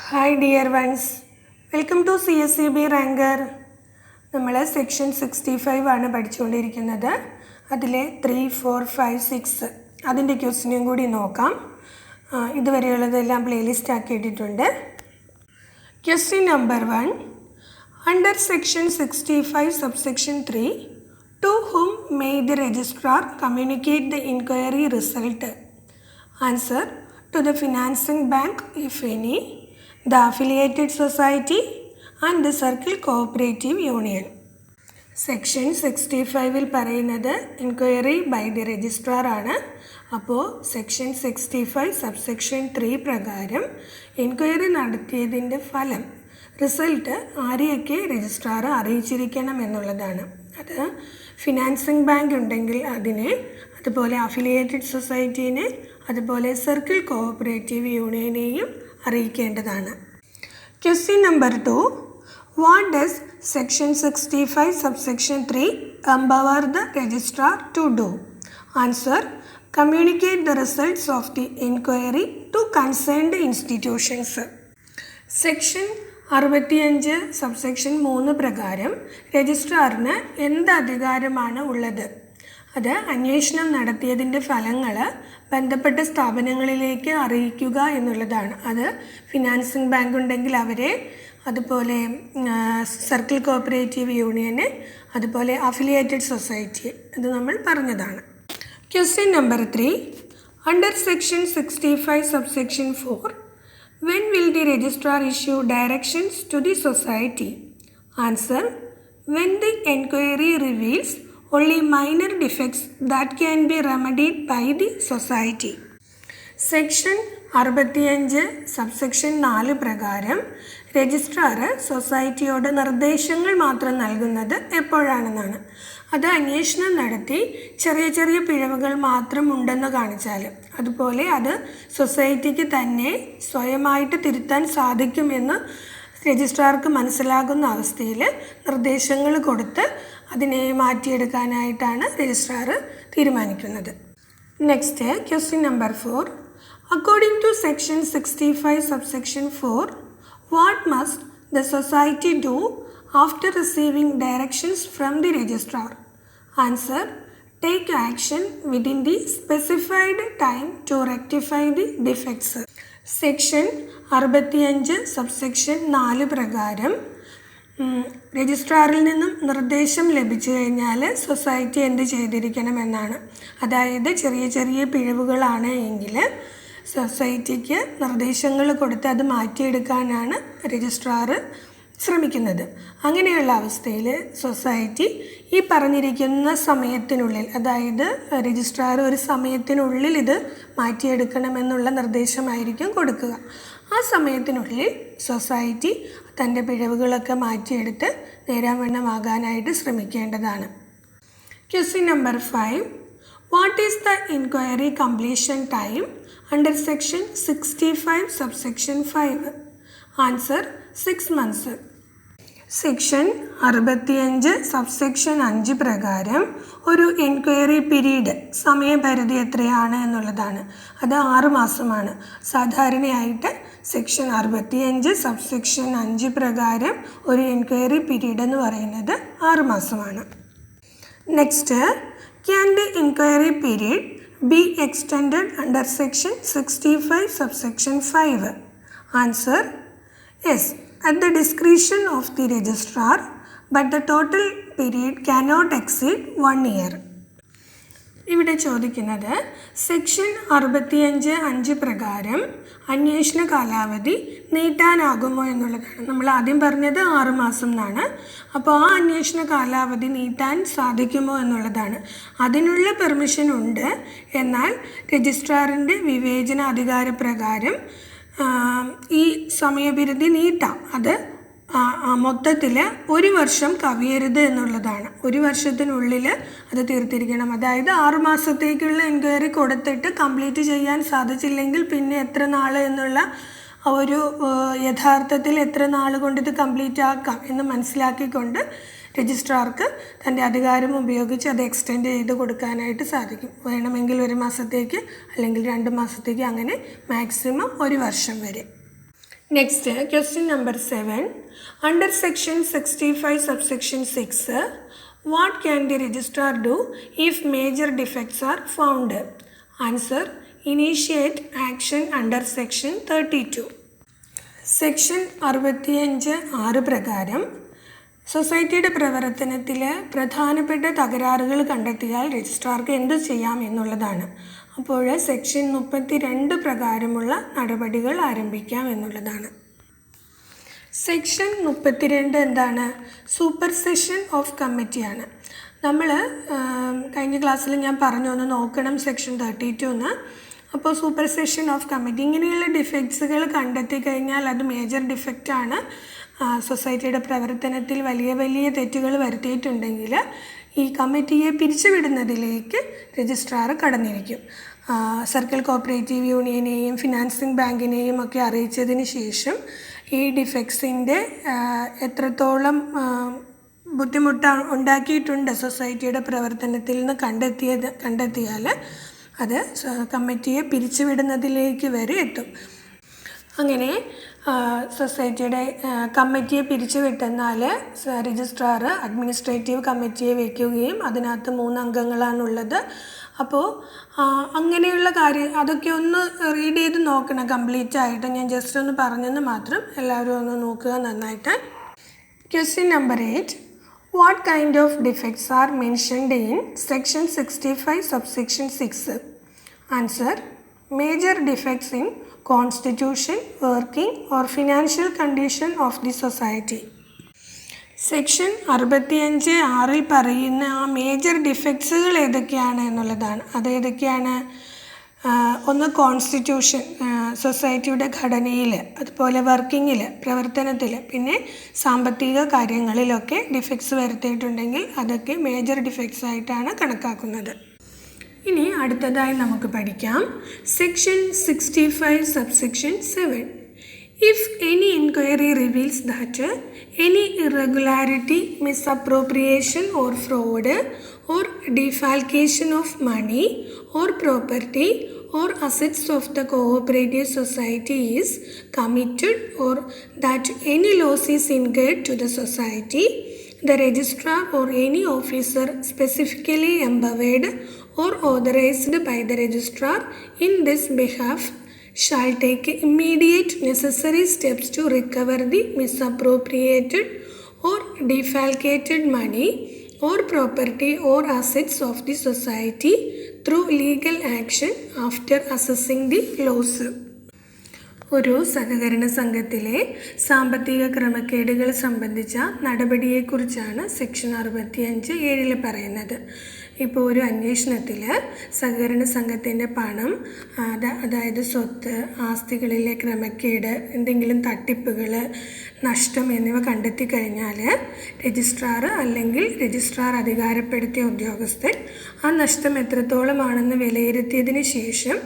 Hi dear ones, welcome to CSCB Ranker. നമ്മൾ section 65 ആണ് പഠിച്ചുകൊണ്ടിരിക്കുന്നത്. അതിലെ 3, 4, 5, 6 അതിൻ്റെ ക്വസ്റ്റ്യനും കൂടി നോക്കാം. ഇതുവരെയുള്ളതെല്ലാം പ്ലേലിസ്റ്റ് ആക്കിയിട്ടിട്ടുണ്ട്. Question number 1. Under section 65 subsection 3, to whom may the registrar communicate the inquiry result? Answer: to the financing bank if any, the affiliated society and the circle cooperative union. Section 65 പറയുന്നത് enquiry by the registrar ആണ്. അപ്പോൾ section 65 subsection 3 പ്രകാരം enquiry നടത്തിയതിൻ്റെ ഫലം result ആരെയൊക്കെ registrar അറിയിച്ചിരിക്കണം എന്നുള്ളതാണ്. അത് financing bank ഉണ്ടെങ്കിൽ അതിനെ, അതുപോലെ അഫിലിയേറ്റഡ് സൊസൈറ്റീനെ, അതുപോലെ സർക്കിൾ കോഓപ്പറേറ്റീവ് യൂണിയനെയും അറിയിക്കേണ്ടതാണ്. Question number 2. What does section 65 subsection 3 empower the registrar to do? Answer: communicate the results of the inquiry to concerned institutions. Section 65 subsection 3 പ്രകാരം രജിസ്ട്രാറിന് എന്ത് അധികാരമാണ് ഉള്ളത്? അത് അന്വേഷണം നടത്തിയതിൻ്റെ ഫലങ്ങൾ ബന്ധപ്പെട്ട സ്ഥാപനങ്ങളിലേക്ക് അറിയിക്കുക എന്നുള്ളതാണ്. അത് ഫിനാൻസിങ് ബാങ്ക് ഉണ്ടെങ്കിൽ അവരെ, അതുപോലെ സർക്കിൾ കോഓപ്പറേറ്റീവ് യൂണിയന്, അതുപോലെ അഫിലിയേറ്റഡ് സൊസൈറ്റി, അത് നമ്മൾ പറഞ്ഞതാണ്. Question number 3. Under section 65 subsection 4, when will the registrar issue directions to the society? Answer: when the inquiry reveals only minor defects that can be remedied by the society. Section 65 subsection 4 പ്രകാരം registrar സൊസൈറ്റിയോട് നിർദ്ദേശങ്ങൾ മാത്രം നൽകുന്നത് എപ്പോഴാണെന്നാണ്. അത് അന്വേഷണം നടത്തി ചെറിയ ചെറിയ പിഴവുകൾ മാത്രം ഉണ്ടെന്ന് കാണിച്ചാൽ, അതുപോലെ അത് സൊസൈറ്റിക്ക് തന്നെ സ്വയമായിട്ട് തിരുത്താൻ സാധിക്കുമെന്ന് രജിസ്ട്രാർക്ക് മനസ്സിലാകുന്ന അവസ്ഥയിൽ നിർദ്ദേശങ്ങൾ കൊടുത്ത് അതിനെ മാറ്റിയെടുക്കാനായിട്ടാണ് രജിസ്ട്രാർ തീരുമാനിക്കുന്നത്. Next question number 4. According to section 65 subsection 4, what must the society do after receiving directions from the registrar? Answer: take action within the specified time to rectify the defects. Section 65 subsection 4 പ്രകാരം രജിസ്ട്രാറിൽ നിന്നും നിർദ്ദേശം ലഭിച്ചു കഴിഞ്ഞാൽ society എന്ത് ചെയ്തിരിക്കണമെന്നാണ്. അതായത് ചെറിയ ചെറിയ പിഴവുകളാണ് എങ്കിൽ സൊസൈറ്റിക്ക് നിർദ്ദേശങ്ങൾ കൊടുത്ത് അത് മാറ്റിയെടുക്കാനാണ് രജിസ്ട്രാർ ശ്രമിക്കുന്നത്. അങ്ങനെയുള്ള അവസ്ഥയിൽ സൊസൈറ്റി ഈ പറഞ്ഞിരിക്കുന്ന സമയത്തിനുള്ളിൽ, അതായത് രജിസ്ട്രാർ ഒരു സമയത്തിനുള്ളിൽ ഇത് മാറ്റിയെടുക്കണമെന്നുള്ള നിർദ്ദേശമായിരിക്കും കൊടുക്കുക. ആ സമയത്തിനുള്ളിൽ സൊസൈറ്റി തൻ്റെ പിഴവുകളൊക്കെ മാറ്റിയെടുത്ത് നേരാവണ്ണമാകാനായിട്ട് ശ്രമിക്കേണ്ടതാണ്. Question number 5. What is the inquiry completion time under section 65 subsection 5? Answer: 6 months. Section 65 subsection 5 പ്രകാരം ഒരു എൻക്വയറി പീരീഡ് സമയപരിധി എത്രയാണ് എന്നുള്ളതാണ്. അത് 6 മാസമാണ്. സാധാരണയായിട്ട് സെക്ഷൻ 65 സബ്സെക്ഷൻ 5 പ്രകാരം ഒരു എൻക്വയറി പീരീഡ് എന്ന് പറയുന്നത് 6 മാസമാണ്. Next, can the inquiry period be extended under section 65 subsection 5? Answer: yes, at the discretion of the registrar, but the total period cannot exceed 1 year. ഇവിടെ ചോദിക്കുന്നത് സെക്ഷൻ 65(5) പ്രകാരം അന്വേഷണ കാലാവധി നീട്ടാനാകുമോ എന്നുള്ളതാണ്. നമ്മൾ ആദ്യം പറഞ്ഞത് 6 മാസം എന്നാണ്. അപ്പോൾ ആ അന്വേഷണ കാലാവധി നീട്ടാൻ സാധിക്കുമോ എന്നുള്ളതാണ്. അതിനുള്ള പെർമിഷൻ ഉണ്ട്. എന്നാൽ രജിസ്ട്രാറിൻ്റെ വിവേചന അധികാരപ്രകാരം ഈ സമയപരിധി നീട്ടാം. അത് മൊത്തത്തിൽ 1 വർഷം കവിയരുത് എന്നുള്ളതാണ്. 1 വർഷത്തിനുള്ളിൽ അത് തീർത്തിരിക്കണം. അതായത് 6 മാസത്തേക്കുള്ള എൻക്വയറി കൊടുത്തിട്ട് കംപ്ലീറ്റ് ചെയ്യാൻ സാധിച്ചില്ലെങ്കിൽ പിന്നെ എത്ര നാൾ എന്നുള്ള ഒരു യഥാർത്ഥത്തിൽ എത്ര നാൾ കൊണ്ട് ഇത് കംപ്ലീറ്റ് ആക്കാം എന്ന് മനസ്സിലാക്കിക്കൊണ്ട് രജിസ്ട്രാർക്ക് തൻ്റെ അധികാരം ഉപയോഗിച്ച് അത് എക്സ്റ്റെൻഡ് ചെയ്ത് കൊടുക്കാനായിട്ട് സാധിക്കും. വേണമെങ്കിൽ 1 മാസത്തേക്ക് അല്ലെങ്കിൽ 2 മാസത്തേക്ക്, അങ്ങനെ മാക്സിമം 1 വർഷം വരെ. Next, question number 7. Under section 65 subsection 6, what can the registrar do if major defects are found? Answer, initiate action under section 32. Section 65(6) പ്രകാരം സൊസൈറ്റിയുടെ പ്രവർത്തനത്തിൽ പ്രധാനപ്പെട്ട തകരാറുകൾ കണ്ടെത്തിയാൽ രജിസ്ട്രാർക്ക് എന്ത് ചെയ്യാം എന്നുള്ളതാണ്. അപ്പോൾ സെക്ഷൻ 32 പ്രകാരമുള്ള നടപടികൾ ആരംഭിക്കാം എന്നുള്ളതാണ്. സെക്ഷൻ 32 എന്താണ്? സൂപ്പർസെഷൻ ഓഫ് കമ്മിറ്റിയാണ്. നമ്മൾ കഴിഞ്ഞ ക്ലാസ്സിൽ ഞാൻ പറഞ്ഞു ഒന്ന് നോക്കണം സെക്ഷൻ 32. അപ്പോൾ സൂപ്പർസെഷൻ ഓഫ് കമ്മിറ്റി ഇങ്ങനെയുള്ള ഡിഫക്ട്സുകൾ കണ്ടെത്തി കഴിഞ്ഞാൽ അത് മേജർ ഡിഫക്റ്റാണ്. സൊസൈറ്റിയുടെ പ്രവർത്തനത്തിൽ വലിയ വലിയ തെറ്റുകൾ വരുത്തിയിട്ടുണ്ടെങ്കിൽ ഈ കമ്മിറ്റിയെ പിരിച്ചുവിടുന്നതിലേക്ക് രജിസ്ട്രാർ കടന്നിരിക്കും. സർക്കിൾ കോപ്പറേറ്റീവ് യൂണിയനെയും ഫിനാൻസിങ് ബാങ്കിനെയും ഒക്കെ അറിയിച്ചതിന് ശേഷം ഈ ഡിഫക്ട്സിൻ്റെ എത്രത്തോളം ബുദ്ധിമുട്ട് ഉണ്ടാക്കിയിട്ടുണ്ട് സൊസൈറ്റിയുടെ പ്രവർത്തനത്തിൽ നിന്ന് കണ്ടെത്തിയാൽ അത് കമ്മിറ്റിയെ പിരിച്ചുവിടുന്നതിലേക്ക് വരെ എത്തും. അങ്ങനെ സൊസൈറ്റിയുടെ കമ്മിറ്റിയെ പിരിച്ചുവിട്ടെന്നാൽ രജിസ്ട്രാർ അഡ്മിനിസ്ട്രേറ്റീവ് കമ്മിറ്റിയെ വയ്ക്കുകയും അതിനകത്ത് 3 അംഗങ്ങളാണുള്ളത്. അപ്പോൾ അങ്ങനെയുള്ള കാര്യം അതൊക്കെ ഒന്ന് റീഡ് ചെയ്ത് നോക്കണം കംപ്ലീറ്റ് ആയിട്ട്. ഞാൻ ജസ്റ്റ് ഒന്ന് പറഞ്ഞെന്ന് മാത്രം, എല്ലാവരും ഒന്ന് നോക്കുക നന്നായിട്ട്. Question number 8. What kind of defects are mentioned in section 65 subsection 6? Answer, major defects in constitution, working or financial condition of the society. Section 65(6) പറയുന്ന ആ മേജർ ഡിഫക്ട്സുകൾ ഏതൊക്കെയാണ് എന്നുള്ളതാണ്. അതേതൊക്കെയാണ്? ഒന്ന് കോൺസ്റ്റിറ്റ്യൂഷൻ, സൊസൈറ്റിയുടെ ഘടനയിൽ, അതുപോലെ വർക്കിങ്ങിൽ, പ്രവർത്തനത്തിൽ, പിന്നെ സാമ്പത്തിക കാര്യങ്ങളിലൊക്കെ ഡിഫക്ട്സ് വരുത്തിയിട്ടുണ്ടെങ്കിൽ അതൊക്കെ മേജർ ഡിഫക്ട്സ് ആയിട്ടാണ് കണക്കാക്കുന്നത്. ഇനി അടുത്തതായി നമുക്ക് പഠിക്കാം section 65 subsection 7. If any inquiry reveals that any irregularity, misappropriation or fraud or defalcation of money or property or assets of the cooperative society is committed or that any loss is incurred to the society, the registrar or any officer specifically empowered or authorized by the registrar in this behalf shall take immediate necessary steps to recover the misappropriated or defalcated money or property or assets of the society through legal action after assessing the loss. ഒരു സഹകരണ സംഘത്തിലെ സാമ്പത്തിക ക്രമക്കേടുകൾ സംബന്ധിച്ച നടപടിയെക്കുറിച്ചാണ് section 65(7) പറയുന്നത്. ഇപ്പോൾ ഒരു അന്വേഷണത്തിൽ സഹകരണ സംഘത്തിൻ്റെ പണം, അതായത് സ്വത്ത്, ആസ്തികളിലെ ക്രമക്കേട്, എന്തെങ്കിലും തട്ടിപ്പുകൾ, നഷ്ടം എന്നിവ കണ്ടെത്തി കഴിഞ്ഞാൽ രജിസ്ട്രാർ അല്ലെങ്കിൽ രജിസ്ട്രാർ അധികാരപ്പെടുത്തിയ ഉദ്യോഗസ്ഥൻ ആ നഷ്ടം എത്രത്തോളമാണെന്ന് വിലയിരുത്തിയതിന് ശേഷം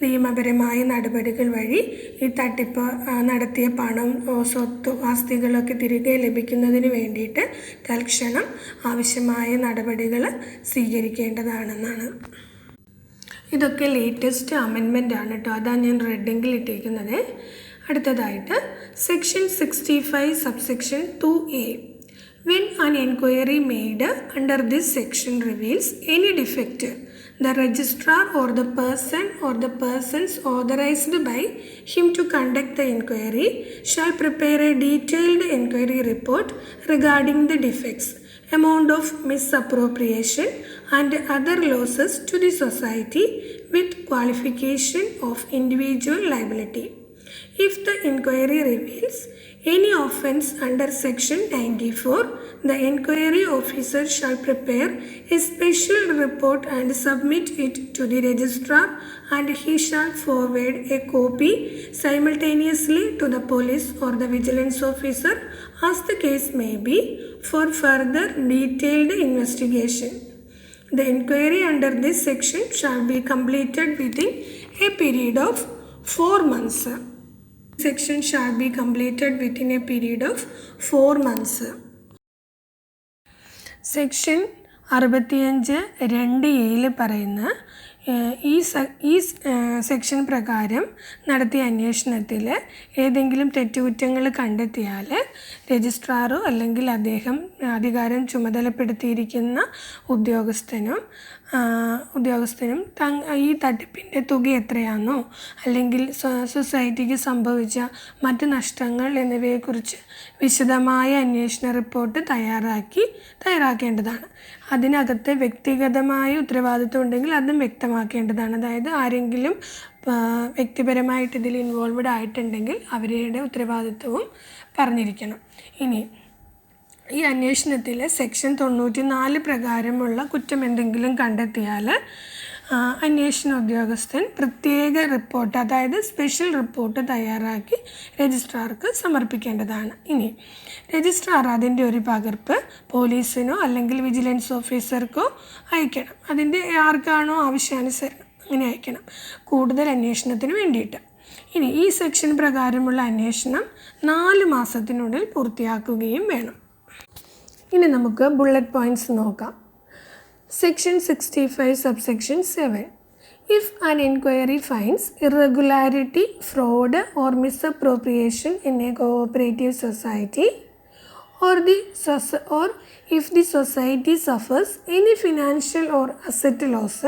നിയമപരമായ നടപടികൾ വഴി ഈ തട്ടിപ്പ് നടത്തിയ പണം, സ്വത്ത്, ആസ്തികളൊക്കെ തിരികെ ലഭിക്കുന്നതിന് വേണ്ടിയിട്ട് തൽക്ഷണം ആവശ്യമായ നടപടികൾ സ്വീകരിക്കേണ്ടതാണെന്നാണ്. ഇതൊക്കെ ലേറ്റസ്റ്റ് അമെൻമെൻ്റ് ആണ് കേട്ടോ, അതാണ് ഞാൻ റെഡിങ്ങിൽ ഇട്ടിരിക്കുന്നത്. അടുത്തതായിട്ട് section 65 subsection 2A. When an inquiry made under this section reveals any defect, the registrar or the person or the persons authorized by him to conduct the inquiry shall prepare a detailed inquiry report regarding the defects, amount of misappropriation and other losses to the society with qualification of individual liability. If the inquiry reveals any offence under section 94, the inquiry officer shall prepare a special report and submit it to the registrar, and he shall forward a copy simultaneously to the police or the vigilance officer, as the case may be, for further detailed investigation. The inquiry under this section shall be completed within a period of 4 months. Section shall be completed within a period of 4 months. Section 65(2A) പറയുന്ന ഈ section പ്രകാരം നടത്തിയ അന്വേഷണത്തിൽ ഏതെങ്കിലും തെറ്റുകുറ്റങ്ങൾ കണ്ടെത്തിയാൽ രജിസ്ട്രാറോ അല്ലെങ്കിൽ അദ്ദേഹം അധികാരം ചുമതലപ്പെടുത്തിയിരിക്കുന്ന ഉദ്യോഗസ്ഥനും ഈ തട്ടിപ്പിൻ്റെ തുക എത്രയാണെന്നോ അല്ലെങ്കിൽ സൊസൈറ്റിക്ക് സംഭവിച്ച മറ്റ് നഷ്ടങ്ങൾ എന്നിവയെക്കുറിച്ച് വിശദമായ അന്വേഷണ റിപ്പോർട്ട് തയ്യാറാക്കേണ്ടതാണ്. അതിനകത്ത് വ്യക്തിഗതമായ ഉത്തരവാദിത്വം ഉണ്ടെങ്കിൽ അതും വ്യക്തമാക്കേണ്ടതാണ്. അതായത് ആരെങ്കിലും വ്യക്തിപരമായിട്ട് ഇതിൽ ഇൻവോൾവ്ഡ് ആയിട്ടുണ്ടെങ്കിൽ അവരുടെ ഉത്തരവാദിത്വവും പറഞ്ഞിരിക്കണം. ഇനി ഈ അന്വേഷണത്തിൽ സെക്ഷൻ 94 പ്രകാരമുള്ള കുറ്റം എന്തെങ്കിലും കണ്ടെത്തിയാൽ അന്വേഷണ ഉദ്യോഗസ്ഥൻ പ്രത്യേക റിപ്പോർട്ട്, അതായത് സ്പെഷ്യൽ റിപ്പോർട്ട് തയ്യാറാക്കി രജിസ്ട്രാർക്ക് സമർപ്പിക്കേണ്ടതാണ്. ഇനി രജിസ്ട്രാർ അതിൻ്റെ ഒരു പകർപ്പ് പോലീസിനോ അല്ലെങ്കിൽ വിജിലൻസ് ഓഫീസർക്കോ അയക്കണം. അതിൻ്റെ ആർക്കാണോ ആവശ്യാനുസരണം അങ്ങനെ അയക്കണം, കൂടുതൽ അന്വേഷണത്തിന് വേണ്ടിയിട്ട്. ഇനി ഈ സെക്ഷൻ പ്രകാരമുള്ള അന്വേഷണം 4 മാസത്തിനുള്ളിൽ പൂർത്തിയാക്കുകയും വേണം. ഇനി നമുക്ക് ബുള്ളറ്റ് പോയിൻറ്റ്സ് നോക്കാം. Section 65 subsection 7. If an inquiry finds irregularity, fraud or misappropriation in a cooperative society or if the society suffers any financial or asset loss,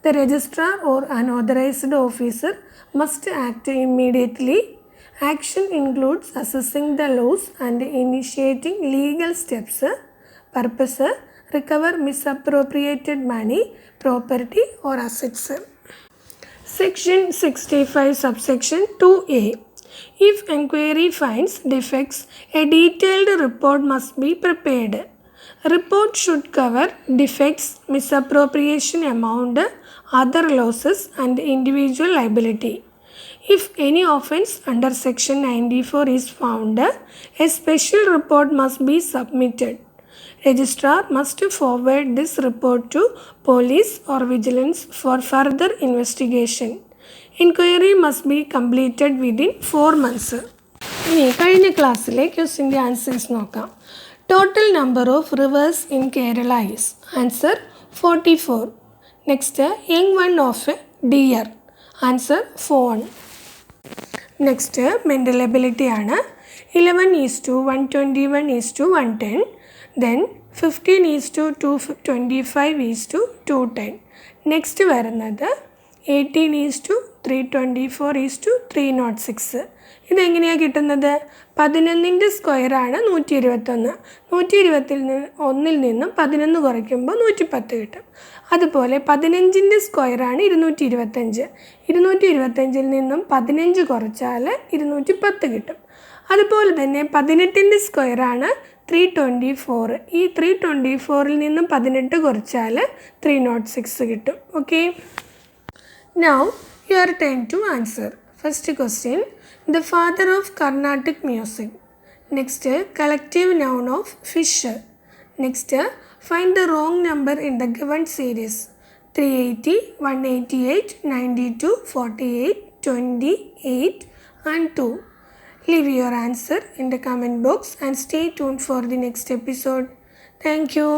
the registrar or unauthorized officer must act immediately. Action includes assessing the loss and initiating legal steps. Purpose: recover misappropriated money, property or assets. Section 65 subsection 2A. If inquiry finds defects, a detailed report must be prepared. Report should cover defects, misappropriation amount, other losses and individual liability. If any offense under section 94 is found, a special report must be submitted. Registrar must forward this report to police or vigilance for further investigation. Inquiry must be completed within 4 months. ഇനി കഴിഞ്ഞ ക്ലാസ്സിലെ ക്വസ്റ്റിൻ്റെ answers നോക്കാം. Total number of reverse in Kerala is answer 44. Next young one of dear answer phone. Next mental ability ആണ്. 11:121:110. Then 15:225:210. Next വരുന്നത് 18:324:306. ഇതെങ്ങനെയാണ് കിട്ടുന്നത്? 11ൻ്റെ സ്ക്വയറാണ് 121. 121 നിന്നും 11 കുറയ്ക്കുമ്പോൾ 110 കിട്ടും. അതുപോലെ 15ൻ്റെ സ്ക്വയറാണ് 225. 225 നിന്നും 15 കുറച്ചാൽ 210 കിട്ടും. അതുപോലെ തന്നെ 18ൻ്റെ സ്ക്വയറാണ് 324. ഈ 324 നിന്നും 18 കുറച്ചാൽ 306 കിട്ടും. Okay, now your time to answer. First question, the father of Carnatic music. Next, collective noun of fish. Next, find the wrong number in the given series: 380, 188, 92, 48, 28 and 2. Leave your answer in the comment box and stay tuned for the next episode. Thank you.